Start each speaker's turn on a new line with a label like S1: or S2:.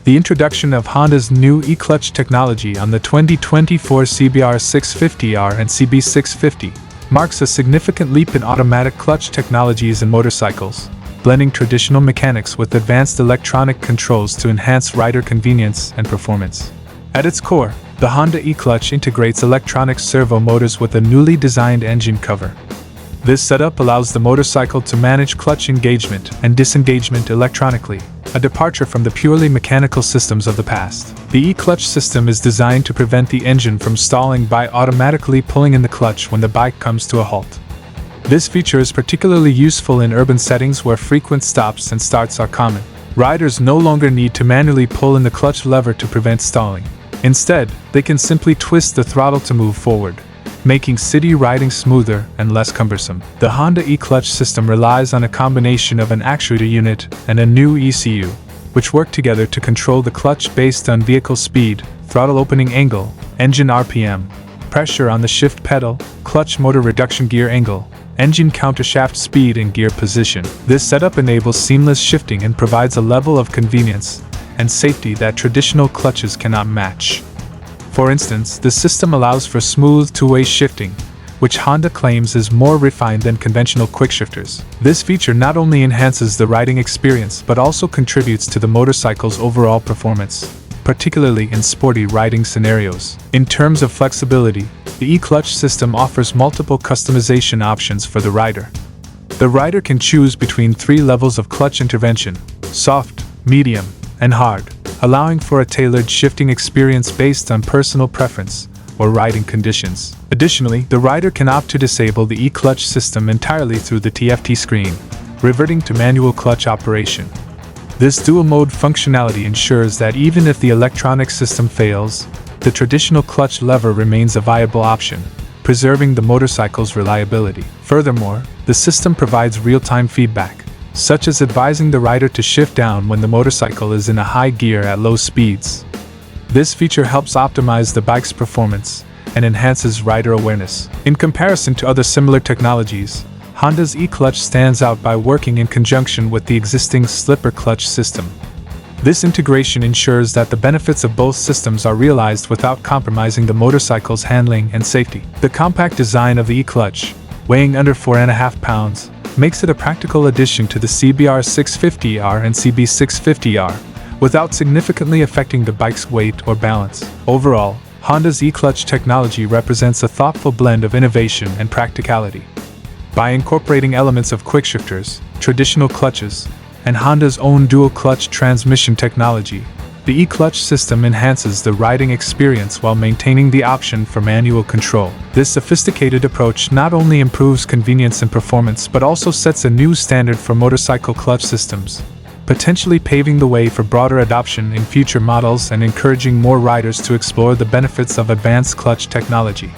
S1: The introduction of Honda's new e-clutch technology on the 2024 CBR650R and CB650 marks a significant leap in automatic clutch technologies in motorcycles, blending traditional mechanics with advanced electronic controls to enhance rider convenience and performance. At its core, the Honda e-clutch integrates electronic servo motors with a newly designed engine cover. This setup allows the motorcycle to manage clutch engagement and disengagement electronically, a departure from the purely mechanical systems of the past. The e-clutch system is designed to prevent the engine from stalling by automatically pulling in the clutch when the bike comes to a halt. This feature is particularly useful in urban settings where frequent stops and starts are common. Riders no longer need to manually pull in the clutch lever to prevent stalling. Instead, they can simply twist the throttle to move forward, making city riding smoother and less cumbersome. The Honda e-clutch system relies on a combination of an actuator unit and a new ECU, which work together to control the clutch based on vehicle speed, throttle opening angle, engine RPM, pressure on the shift pedal, clutch motor reduction gear angle, engine countershaft speed and gear position. This setup enables seamless shifting and provides a level of convenience and safety that traditional clutches cannot match. For instance, the system allows for smooth two-way shifting, which Honda claims is more refined than conventional quickshifters. This feature not only enhances the riding experience but also contributes to the motorcycle's overall performance, particularly in sporty riding scenarios. In terms of flexibility, the e-clutch system offers multiple customization options for the rider. The rider can choose between 3 levels of clutch intervention: soft, medium, and hard, allowing for a tailored shifting experience based on personal preference or riding conditions. Additionally, the rider can opt to disable the e-clutch system entirely through the TFT screen, reverting to manual clutch operation. This dual-mode functionality ensures that even if the electronic system fails, the traditional clutch lever remains a viable option, preserving the motorcycle's reliability. Furthermore, the system provides real-time feedback, such as advising the rider to shift down when the motorcycle is in a high gear at low speeds. This feature helps optimize the bike's performance and enhances rider awareness. In comparison to other similar technologies, Honda's e-clutch stands out by working in conjunction with the existing slipper clutch system. This integration ensures that the benefits of both systems are realized without compromising the motorcycle's handling and safety. The compact design of the e-clutch, weighing under 4.5 pounds, makes it a practical addition to the CBR650R and CB650R, without significantly affecting the bike's weight or balance. Overall, Honda's e-clutch technology represents a thoughtful blend of innovation and practicality. By incorporating elements of quickshifters, traditional clutches, and Honda's own dual-clutch transmission technology, the e-clutch system enhances the riding experience while maintaining the option for manual control. This sophisticated approach not only improves convenience and performance but also sets a new standard for motorcycle clutch systems, potentially paving the way for broader adoption in future models and encouraging more riders to explore the benefits of advanced clutch technology.